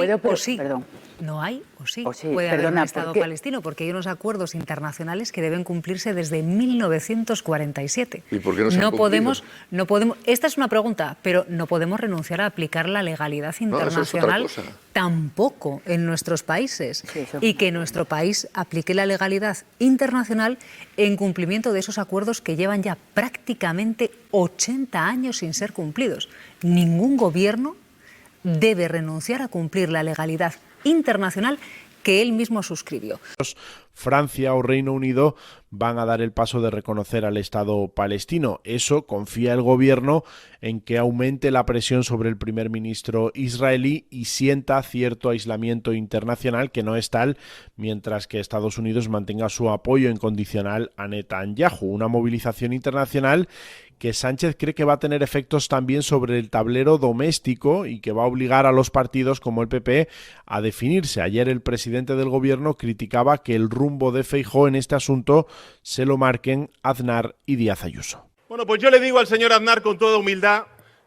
hay ¿puedo? o sí. Perdón. No hay o sí. Puede haber un Estado palestino, porque hay unos acuerdos internacionales que deben cumplirse desde 1947. ¿Y por qué no se han cumplido? No podemos. Esta es una pregunta, pero no podemos renunciar a aplicar la legalidad internacional tampoco en nuestros países. Sí, y que nuestro país aplique la legalidad internacional en cumplimiento de esos acuerdos que llevan ya prácticamente 80 años sin ser cumplidos. Ningún gobierno debe renunciar a cumplir la legalidad internacional que él mismo suscribió. Francia o Reino Unido van a dar el paso de reconocer al Estado palestino. Eso confía el gobierno en que aumente la presión sobre el primer ministro israelí y sienta cierto aislamiento internacional, que no es tal, mientras que Estados Unidos mantenga su apoyo incondicional a Netanyahu. Una movilización internacional que Sánchez cree que va a tener efectos también sobre el tablero doméstico y que va a obligar a los partidos como el PP a definirse. Ayer el presidente del gobierno criticaba que el rumbo de Feijóo en este asunto se lo marquen Aznar y Díaz Ayuso. Bueno, pues yo le digo al señor Aznar con toda humildad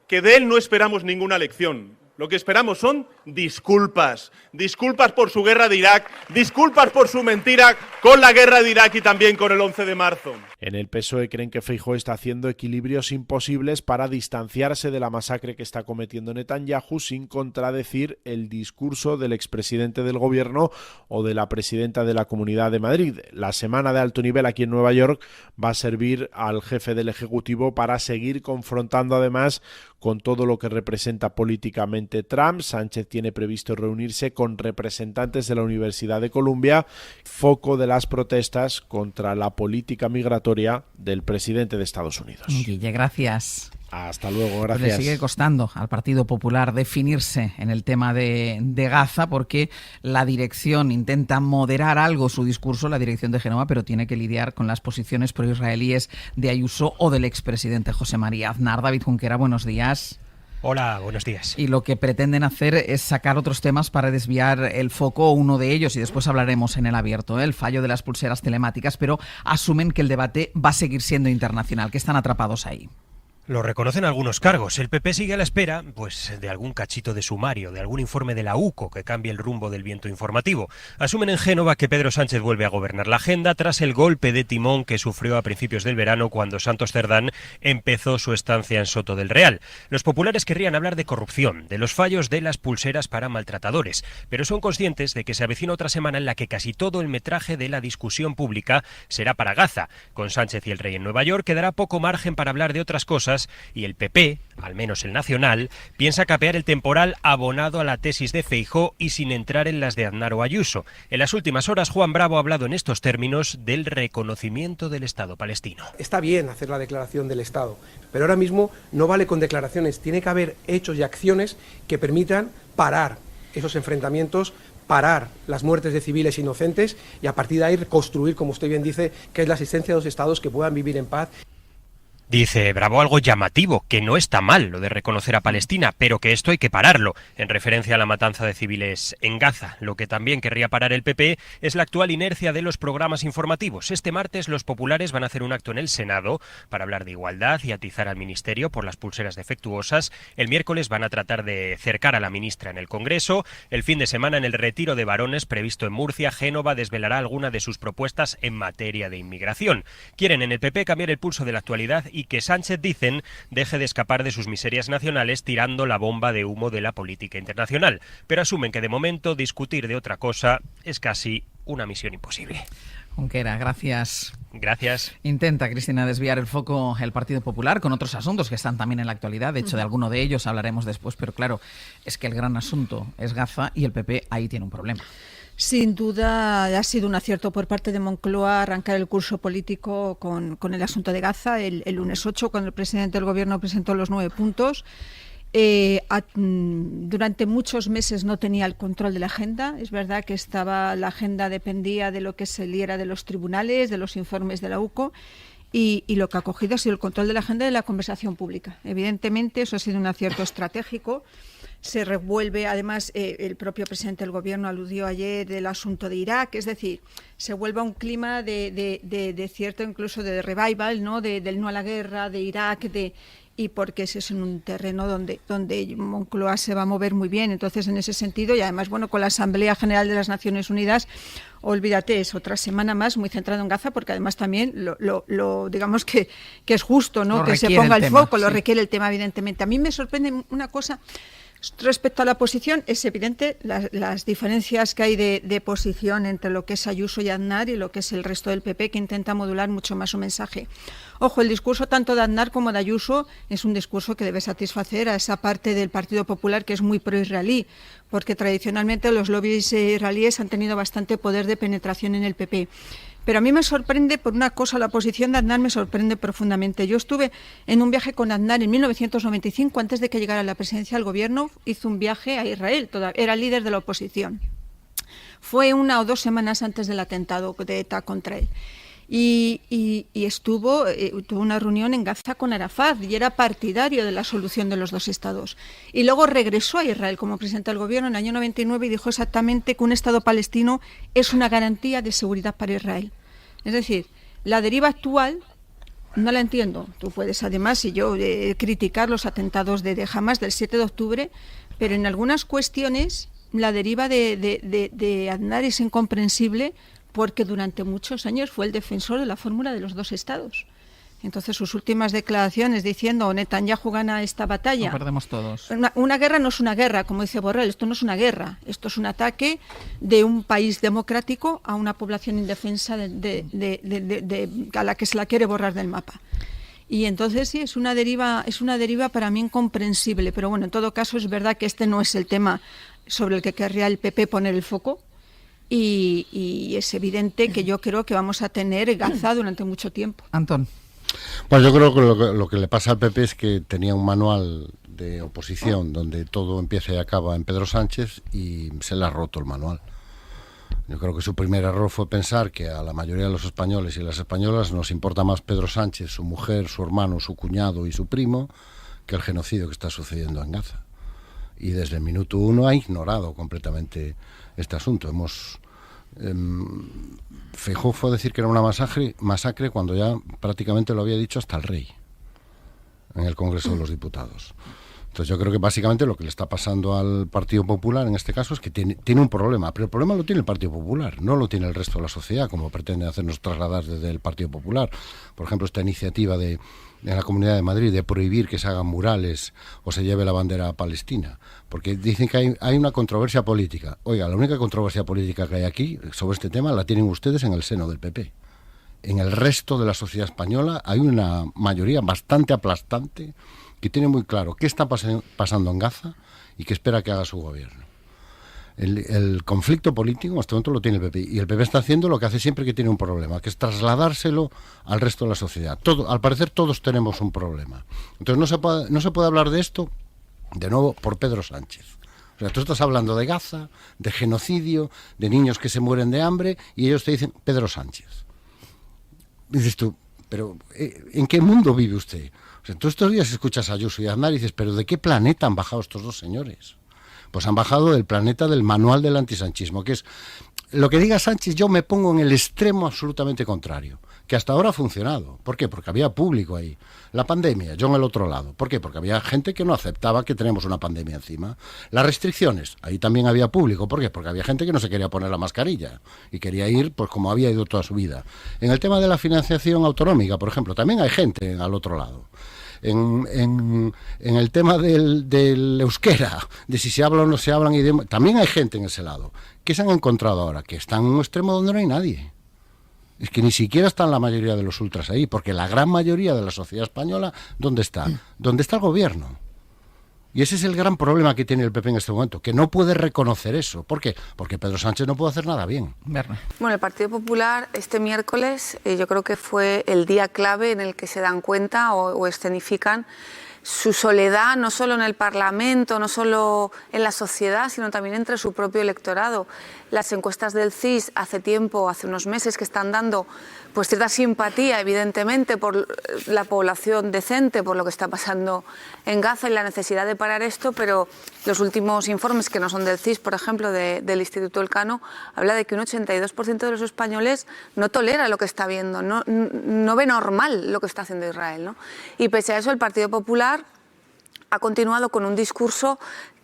que de él no esperamos ninguna lección. Lo que esperamos son disculpas. Disculpas por su guerra de Irak, disculpas por su mentira con la guerra de Irak y también con el 11 de marzo. En el PSOE creen que Feijóo está haciendo equilibrios imposibles para distanciarse de la masacre que está cometiendo Netanyahu sin contradecir el discurso del expresidente del gobierno o de la presidenta de la Comunidad de Madrid. La semana de alto nivel aquí en Nueva York va a servir al jefe del Ejecutivo para seguir confrontando además con todo lo que representa políticamente Trump. Sánchez tiene previsto reunirse con representantes de la Universidad de Columbia, foco de las protestas contra la política migratoria del presidente de Estados Unidos. Guille, gracias. Hasta luego, gracias. Pues le sigue costando al Partido Popular definirse en el tema de Gaza, porque la dirección intenta moderar algo su discurso, la dirección de Génova, pero tiene que lidiar con las posiciones proisraelíes de Ayuso o del expresidente José María Aznar. David Junquera, buenos días. Hola, buenos días. Y lo que pretenden hacer es sacar otros temas para desviar el foco, uno de ellos, y después hablaremos en el abierto, el fallo de las pulseras telemáticas, pero asumen que el debate va a seguir siendo internacional, que están atrapados ahí. Lo reconocen algunos cargos. El PP sigue a la espera, pues, de algún cachito de sumario, de algún informe de la UCO que cambie el rumbo del viento informativo. Asumen en Génova que Pedro Sánchez vuelve a gobernar la agenda tras el golpe de timón que sufrió a principios del verano cuando Santos Cerdán empezó su estancia en Soto del Real. Los populares querrían hablar de corrupción, de los fallos de las pulseras para maltratadores, pero son conscientes de que se avecina otra semana en la que casi todo el metraje de la discusión pública será para Gaza. Con Sánchez y el Rey en Nueva York quedará poco margen para hablar de otras cosas, y el PP, al menos el nacional, piensa capear el temporal abonado a la tesis de Feijóo y sin entrar en las de Aznar o Ayuso. En las últimas horas, Juan Bravo ha hablado en estos términos del reconocimiento del Estado palestino. Está bien hacer la declaración del Estado, pero ahora mismo no vale con declaraciones, tiene que haber hechos y acciones que permitan parar esos enfrentamientos, parar las muertes de civiles inocentes y a partir de ahí construir, como usted bien dice, que es la existencia de dos Estados que puedan vivir en paz. Dice Bravo algo llamativo, que no está mal lo de reconocer a Palestina, pero que esto hay que pararlo, en referencia a la matanza de civiles en Gaza. Lo que también querría parar el PP es la actual inercia de los programas informativos. Este martes los populares van a hacer un acto en el Senado para hablar de igualdad y atizar al Ministerio por las pulseras defectuosas. El miércoles van a tratar de cercar a la ministra en el Congreso. El fin de semana, en el retiro de varones previsto en Murcia, Génova desvelará alguna de sus propuestas en materia de inmigración. Quieren en el PP cambiar el pulso de la actualidad y que Sánchez, dicen, deje de escapar de sus miserias nacionales tirando la bomba de humo de la política internacional. Pero asumen que de momento discutir de otra cosa es casi una misión imposible. Junquera, gracias. Gracias. Intenta, Cristina, desviar el foco el Partido Popular con otros asuntos que están también en la actualidad. De hecho, de alguno de ellos hablaremos después, pero claro, es que el gran asunto es Gaza y el PP ahí tiene un problema. Sin duda ha sido un acierto por parte de Moncloa arrancar el curso político con el asunto de Gaza el lunes 8, cuando el presidente del Gobierno presentó los 9 puntos. Durante muchos meses no tenía el control de la agenda. Es verdad que la agenda dependía de lo que saliera de los tribunales, de los informes de la UCO, y lo que ha cogido ha sido el control de la agenda de la conversación pública. Evidentemente, eso ha sido un acierto estratégico. Se revuelve, además, el propio presidente del Gobierno aludió ayer del asunto de Irak, es decir, se vuelve a un clima de cierto, incluso de revival, ¿no? Del no a la guerra, de Irak, y porque ese es un terreno donde Moncloa se va a mover muy bien. Entonces, en ese sentido, y además, bueno, con la Asamblea General de las Naciones Unidas, olvídate, es otra semana más muy centrada en Gaza, porque además también digamos que es justo, ¿no?, que se ponga el foco, lo requiere el tema, evidentemente. A mí me sorprende una cosa. Respecto a la posición, es evidente las diferencias que hay de posición entre lo que es Ayuso y Aznar y lo que es el resto del PP, que intenta modular mucho más su mensaje. Ojo, el discurso tanto de Aznar como de Ayuso es un discurso que debe satisfacer a esa parte del Partido Popular que es muy pro-israelí, porque tradicionalmente los lobbies israelíes han tenido bastante poder de penetración en el PP. Pero a mí me sorprende, por una cosa, la posición de Aznar me sorprende profundamente. Yo estuve en un viaje con Aznar en 1995, antes de que llegara a la presidencia del gobierno, hizo un viaje a Israel, era líder de la oposición. Fue 1 o 2 semanas antes del atentado de ETA contra él. Y tuvo una reunión en Gaza con Arafat y era partidario de la solución de los 2 estados. Y luego regresó a Israel como presidente del gobierno en el año 99 y dijo exactamente que un estado palestino es una garantía de seguridad para Israel. Es decir, la deriva actual no la entiendo. Tú puedes además, y yo, criticar los atentados de Hamas del 7 de octubre, pero en algunas cuestiones la deriva de Aznar es incomprensible, porque durante muchos años fue el defensor de la fórmula de los 2 estados. Entonces, sus últimas declaraciones diciendo Netanyahu gana esta batalla. Lo perdemos todos. Una guerra no es una guerra, como dice Borrell, esto no es una guerra, esto es un ataque de un país democrático a una población indefensa a la que se la quiere borrar del mapa. Y entonces sí, es una deriva para mí incomprensible, pero bueno, en todo caso es verdad que este no es el tema sobre el que querría el PP poner el foco. Y es evidente que yo creo que vamos a tener Gaza durante mucho tiempo. Antón. Pues yo creo que lo que le pasa al PP es que tenía un manual de oposición donde todo empieza y acaba en Pedro Sánchez y se le ha roto el manual. Yo creo que su primer error fue pensar que a la mayoría de los españoles y las españolas nos importa más Pedro Sánchez, su mujer, su hermano, su cuñado y su primo, que el genocidio que está sucediendo en Gaza. Y desde el minuto 1 ha ignorado completamente este asunto. Feijóo fue a decir que era una masacre cuando ya prácticamente lo había dicho hasta el rey en el Congreso de los Diputados. Entonces yo creo que básicamente lo que le está pasando al Partido Popular en este caso es que tiene un problema, pero el problema lo tiene el Partido Popular, no lo tiene el resto de la sociedad, como pretende hacernos trasladar desde el Partido Popular. Por ejemplo, esta iniciativa en la Comunidad de Madrid de prohibir que se hagan murales o se lleve la bandera palestina, porque dicen que hay una controversia política. Oiga, la única controversia política que hay aquí sobre este tema la tienen ustedes en el seno del PP. En el resto de la sociedad española hay una mayoría bastante aplastante que tiene muy claro qué está pasando en Gaza y qué espera que haga su gobierno. El conflicto político en este momento lo tiene el PP, y el PP está haciendo lo que hace siempre que tiene un problema, que es trasladárselo al resto de la sociedad. Al parecer todos tenemos un problema. Entonces no se puede hablar de esto, de nuevo, por Pedro Sánchez. O sea, tú estás hablando de Gaza, de genocidio, de niños que se mueren de hambre, y ellos te dicen Pedro Sánchez. Dices tú, pero ¿en qué mundo vive usted? O sea, tú estos días escuchas a Ayuso y a Aznar y dices, pero ¿de qué planeta han bajado estos 2 señores? Pues han bajado del planeta del manual del antisanchismo, que es lo que diga Sánchez. Yo me pongo en el extremo absolutamente contrario, que hasta ahora ha funcionado. ¿Por qué? Porque había público ahí. La pandemia, yo en el otro lado. ¿Por qué? Porque había gente que no aceptaba que tenemos una pandemia encima. Las restricciones, ahí también había público. ¿Por qué? Porque había gente que no se quería poner la mascarilla y quería ir pues como había ido toda su vida. En el tema de la financiación autonómica, por ejemplo, también hay gente al otro lado. En el tema del euskera, de si se habla o no se hablan idiomas, también hay gente en ese lado. ¿Qué se han encontrado ahora? Que están en un extremo donde no hay nadie. Es que ni siquiera están la mayoría de los ultras ahí, porque la gran mayoría de la sociedad española, ¿dónde está? ¿Dónde está el gobierno? Y ese es el gran problema que tiene el PP en este momento, que no puede reconocer eso. ¿Por qué? Porque Pedro Sánchez no puede hacer nada bien. Berna. Bueno, el Partido Popular este miércoles yo creo que fue el día clave en el que se dan cuenta o escenifican su soledad, no solo en el Parlamento, no solo en la sociedad, sino también entre su propio electorado. Las encuestas del CIS hace unos meses, que están dando pues cierta simpatía, evidentemente, por la población decente, por lo que está pasando en Gaza y la necesidad de parar esto, pero Los últimos informes, que no son del CIS, por ejemplo, del Instituto Elcano, habla de que un 82% de los españoles no tolera lo que está viendo, no ve normal lo que está haciendo Israel, ¿no? Y pese a eso, el Partido Popular ha continuado con un discurso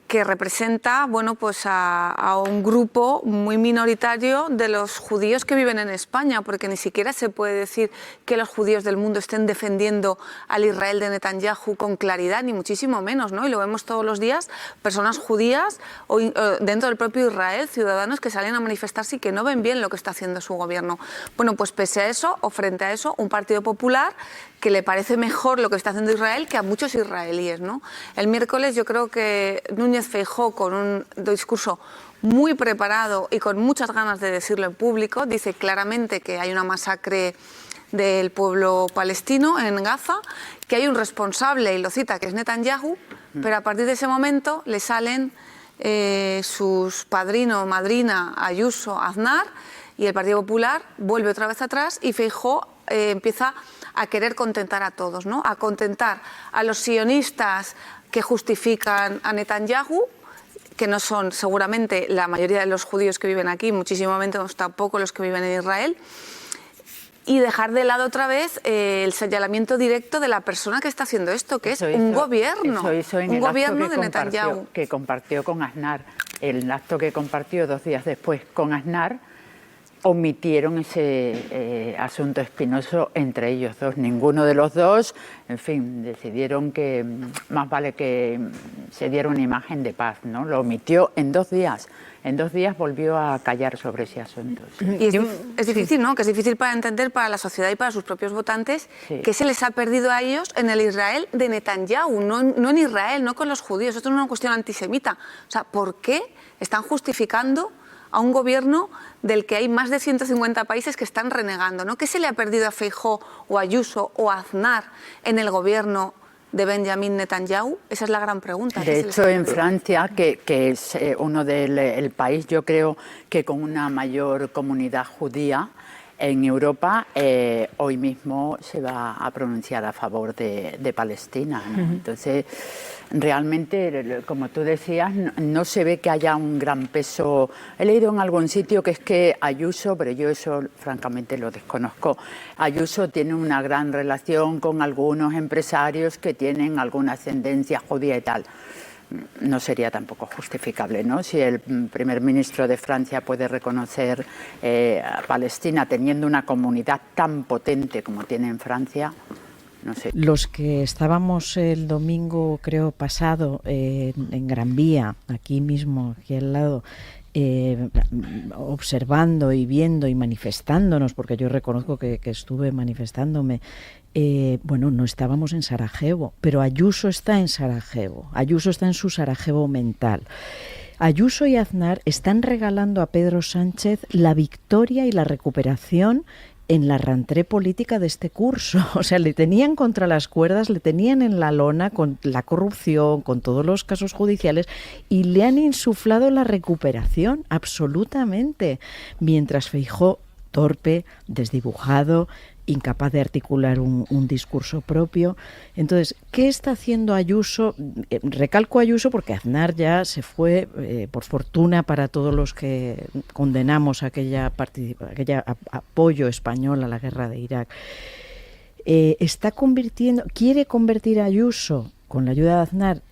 que representa, bueno, pues a un grupo muy minoritario de los judíos que viven en España, porque ni siquiera se puede decir que los judíos del mundo estén defendiendo al Israel de Netanyahu con claridad, ni muchísimo menos, ¿no? Y lo vemos todos los días, personas judías o dentro del propio Israel, ciudadanos que salen a manifestarse y que no ven bien lo que está haciendo su gobierno. Bueno, pues pese a eso, o frente a eso, un Partido Popular que le parece mejor lo que está haciendo Israel que a muchos israelíes, ¿no? El miércoles yo creo que Núñez Feijóo, con un discurso muy preparado y con muchas ganas de decirlo en público, dice claramente que hay una masacre del pueblo palestino en Gaza, que hay un responsable, y lo cita, que es Netanyahu, pero a partir de ese momento le salen sus padrino, madrina, Ayuso, Aznar, y el Partido Popular vuelve otra vez atrás y Feijóo empieza a querer contentar a todos, ¿no? A contentar a los sionistas que justifican a Netanyahu, que no son seguramente la mayoría de los judíos que viven aquí, muchísimo menos tampoco los que viven en Israel, y dejar de lado otra vez el señalamiento directo de la persona que está haciendo esto, que es un gobierno, un gobierno de Netanyahu. Que compartió con Aznar, el acto que compartió 2 días después con Aznar, omitieron ese asunto espinoso entre ellos dos. Ninguno de los dos, en fin, decidieron que más vale que se diera una imagen de paz, ¿no? Lo omitió en 2 días. En 2 días volvió a callar sobre ese asunto. Sí. Y es difícil, ¿no? Que es difícil para entender para la sociedad y para sus propios votantes, sí, que se les ha perdido a ellos en el Israel de Netanyahu, no en Israel, no con los judíos. Esto no es una cuestión antisemita. O sea, ¿por qué están justificando a un gobierno del que hay más de 150 países que están renegando, ¿no? ¿Qué se le ha perdido a Feijóo o a Ayuso o a Aznar en el gobierno de Benjamin Netanyahu? Esa es la gran pregunta. De hecho, en Francia, que es uno del país, yo creo que con una mayor comunidad judía en Europa, hoy mismo se va a pronunciar a favor de Palestina, ¿no? Entonces, realmente, como tú decías, no se ve que haya un gran peso. He leído en algún sitio que es que Ayuso, pero yo eso francamente lo desconozco, Ayuso tiene una gran relación con algunos empresarios que tienen alguna ascendencia judía y tal. No sería tampoco justificable, ¿no? Si el primer ministro de Francia puede reconocer a Palestina teniendo una comunidad tan potente como tiene en Francia, no sé. Los que estábamos el domingo, creo, pasado en Gran Vía, aquí mismo, aquí al lado, observando y viendo y manifestándonos, porque yo reconozco que estuve manifestándome, bueno, no estábamos en Sarajevo, pero Ayuso está en Sarajevo, Ayuso está en su Sarajevo mental. Ayuso y Aznar están regalando a Pedro Sánchez la victoria y la recuperación en la rentrée política de este curso. O sea, le tenían contra las cuerdas, le tenían en la lona con la corrupción, con todos los casos judiciales, y le han insuflado la recuperación, absolutamente. Mientras Feijóo, torpe, desdibujado, incapaz de articular un discurso propio. Entonces, ¿qué está haciendo Ayuso? Recalco Ayuso porque Aznar ya se fue, por fortuna para todos los que condenamos aquella apoyo español a la guerra de Irak. Quiere convertir a Ayuso, con la ayuda de Aznar,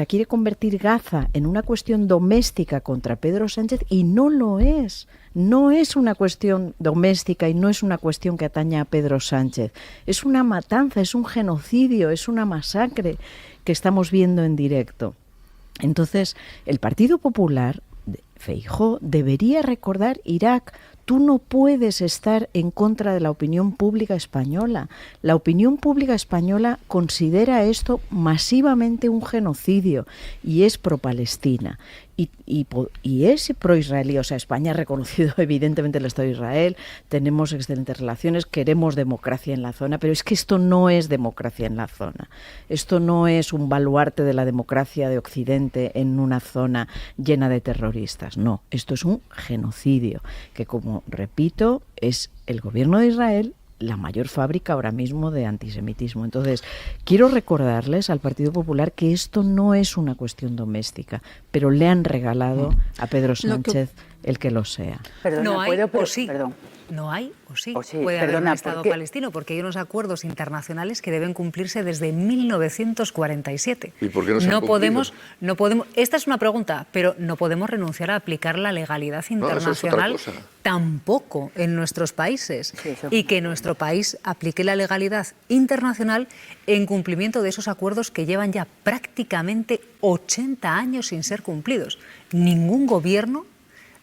quiere convertir Gaza en una cuestión doméstica contra Pedro Sánchez, y no lo es. No es una cuestión doméstica y no es una cuestión que atañe a Pedro Sánchez. Es una matanza, es un genocidio, es una masacre que estamos viendo en directo. Entonces, el Partido Popular, Feijóo, debería recordar Irak. Tú no puedes estar en contra de la opinión pública española. La opinión pública española considera esto masivamente un genocidio y es pro-Palestina. Y es pro-israelí. O sea, España ha reconocido evidentemente el Estado de Israel, tenemos excelentes relaciones, queremos democracia en la zona, pero es que esto no es democracia en la zona. Esto no es un baluarte de la democracia de Occidente en una zona llena de terroristas. No, esto es un genocidio que, como repito, es el gobierno de Israel, la mayor fábrica ahora mismo de antisemitismo. Entonces, quiero recordarles al Partido Popular que esto no es una cuestión doméstica, pero le han regalado a Pedro Sánchez el que lo sea. Perdona, no hay ¿puedo? o sí. Perdón. No hay o sí. Perdona, Puede haber un Estado palestino, porque hay unos acuerdos internacionales que deben cumplirse desde 1947. ¿Y por qué no se han cumplido? No podemos. Esta es una pregunta, pero no podemos renunciar a aplicar la legalidad internacional tampoco en nuestros países. Sí, y que nuestro país aplique la legalidad internacional en cumplimiento de esos acuerdos que llevan ya prácticamente 80 años sin ser cumplidos. Ningún gobierno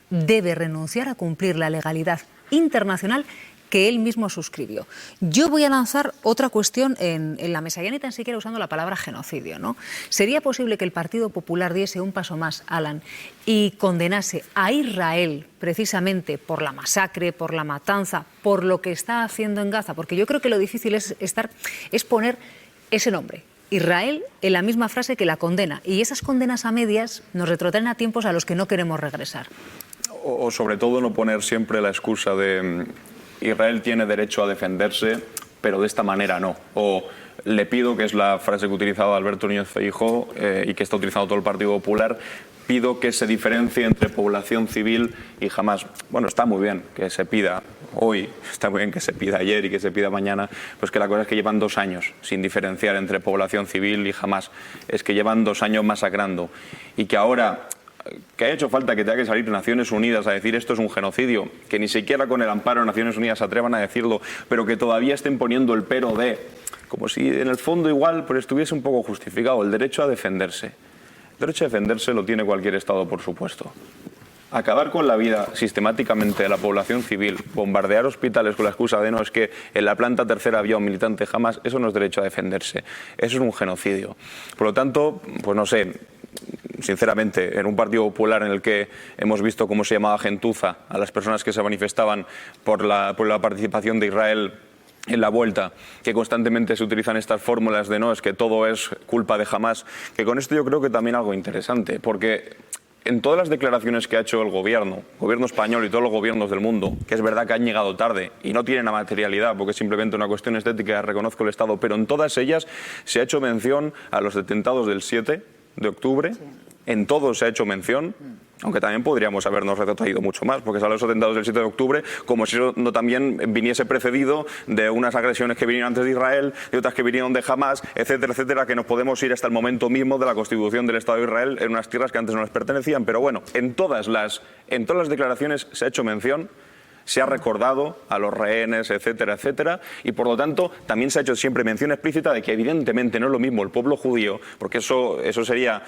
debe renunciar a cumplir la legalidad internacional que él mismo suscribió. Yo voy a lanzar otra cuestión en la mesa, ya ni tan siquiera usando la palabra genocidio, ¿no? ¿Sería posible que el Partido Popular diese un paso más, Alan, y condenase a Israel precisamente por la masacre, por la matanza, por lo que está haciendo en Gaza? Porque yo creo que lo difícil es poner ese nombre, Israel, en la misma frase que la condena. Y esas condenas a medias nos retrotraen a tiempos a los que no queremos regresar. O sobre todo no poner siempre la excusa de Israel tiene derecho a defenderse, pero de esta manera no. O le pido, que es la frase que ha utilizado Alberto Núñez Feijóo y que está utilizando todo el Partido Popular, pido que se diferencie entre población civil y Hamás. Bueno, está muy bien que se pida hoy, está muy bien que se pida ayer y que se pida mañana, pues que la cosa es que llevan 2 años sin diferenciar entre población civil y Hamás. Es que llevan 2 años masacrando y que ahora que ha hecho falta que tenga que salir Naciones Unidas a decir esto es un genocidio, que ni siquiera con el amparo de Naciones Unidas se atrevan a decirlo, pero que todavía estén poniendo el pero de, como si en el fondo igual pues estuviese un poco justificado, el derecho a defenderse. El derecho a defenderse lo tiene cualquier Estado, por supuesto. Acabar con la vida sistemáticamente de la población civil, bombardear hospitales con la excusa de no, es que en la planta tercera había un militante Hamás, eso no es derecho a defenderse, eso es un genocidio. Por lo tanto, pues no sé, sinceramente, en un Partido Popular en el que hemos visto cómo se llamaba gentuza a las personas que se manifestaban por la participación de Israel en la vuelta, que constantemente se utilizan estas fórmulas de no, es que todo es culpa de Hamás, que con esto yo creo que también algo interesante, porque en todas las declaraciones que ha hecho el gobierno español y todos los gobiernos del mundo, que es verdad que han llegado tarde y no tienen la materialidad porque es simplemente una cuestión estética, reconozco el Estado, pero en todas ellas se ha hecho mención a los atentados del 7 de octubre, en todos se ha hecho mención, aunque también podríamos habernos retrotraído mucho más, porque salen los atentados del 7 de octubre como si eso no también viniese precedido de unas agresiones que vinieron antes de Israel, de otras que vinieron de Hamás, etcétera, etcétera, que nos podemos ir hasta el momento mismo de la constitución del Estado de Israel en unas tierras que antes no les pertenecían. Pero bueno, en todas las declaraciones se ha hecho mención, se ha recordado a los rehenes, etcétera, etcétera, y por lo tanto también se ha hecho siempre mención explícita de que evidentemente no es lo mismo el pueblo judío, porque eso sería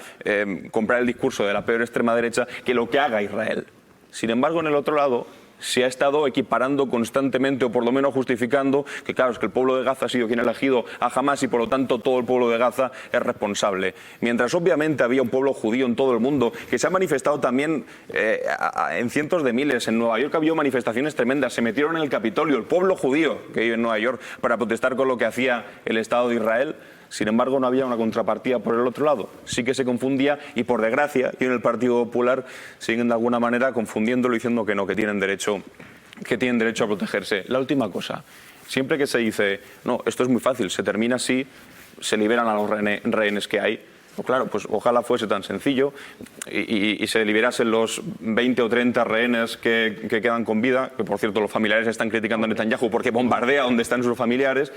comprar el discurso de la peor extrema derecha, que lo que haga Israel. Sin embargo, en el otro lado se ha estado equiparando constantemente, o por lo menos justificando, que claro, es que el pueblo de Gaza ha sido quien ha elegido a Hamás y por lo tanto todo el pueblo de Gaza es responsable. Mientras obviamente había un pueblo judío en todo el mundo que se ha manifestado también en cientos de miles. En Nueva York había manifestaciones tremendas, se metieron en el Capitolio, el pueblo judío que vive en Nueva York, para protestar con lo que hacía el Estado de Israel. Sin embargo, no había una contrapartida por el otro lado. Sí que se confundía y, por desgracia, y en el Partido Popular siguen de alguna manera confundiéndolo y diciendo que no, que tienen derecho a protegerse. La última cosa, siempre que se dice, no, esto es muy fácil, se termina así, se liberan a los rehenes que hay. Pues claro, pues ojalá fuese tan sencillo y se liberasen los 20 o 30 rehenes que quedan con vida, que por cierto los familiares están criticando a Netanyahu porque bombardea donde están sus familiares,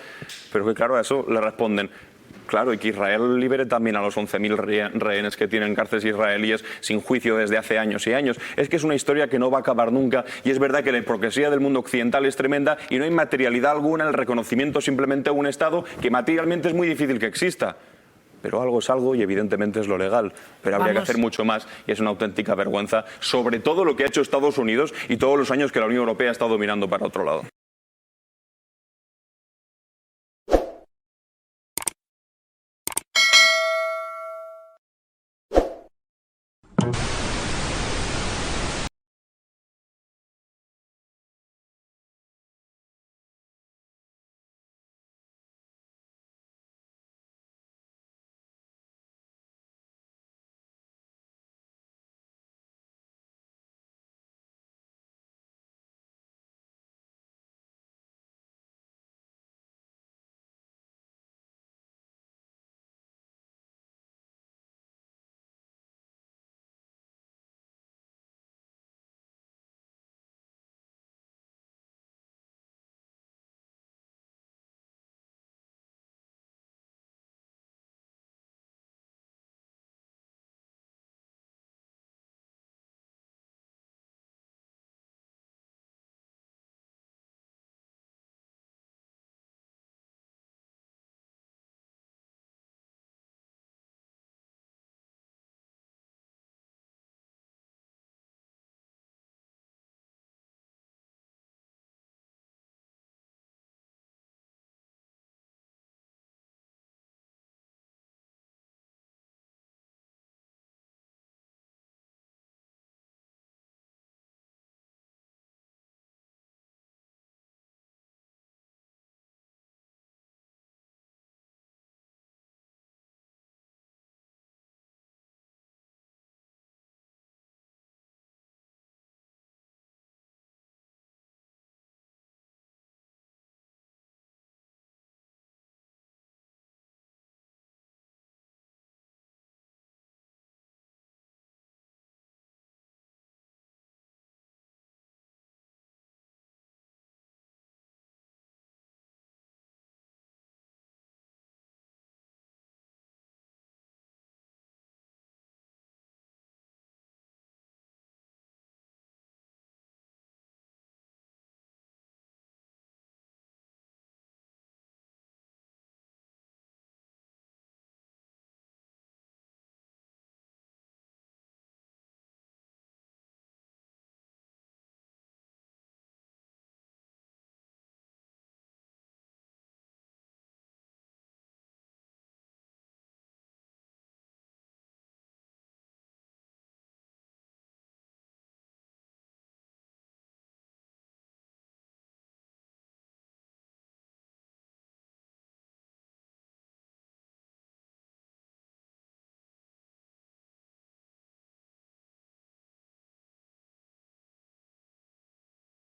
pero que claro, a eso le responden, claro, y que Israel libere también a los 11.000 rehenes que tienen cárceles israelíes sin juicio desde hace años y años. Es que es una historia que no va a acabar nunca y es verdad que la hipocresía del mundo occidental es tremenda y no hay materialidad alguna en el reconocimiento simplemente de un Estado que materialmente es muy difícil que exista. Pero algo es algo y evidentemente es lo legal. Pero habría que hacer mucho más y es una auténtica vergüenza, sobre todo lo que ha hecho Estados Unidos y todos los años que la Unión Europea ha estado mirando para otro lado.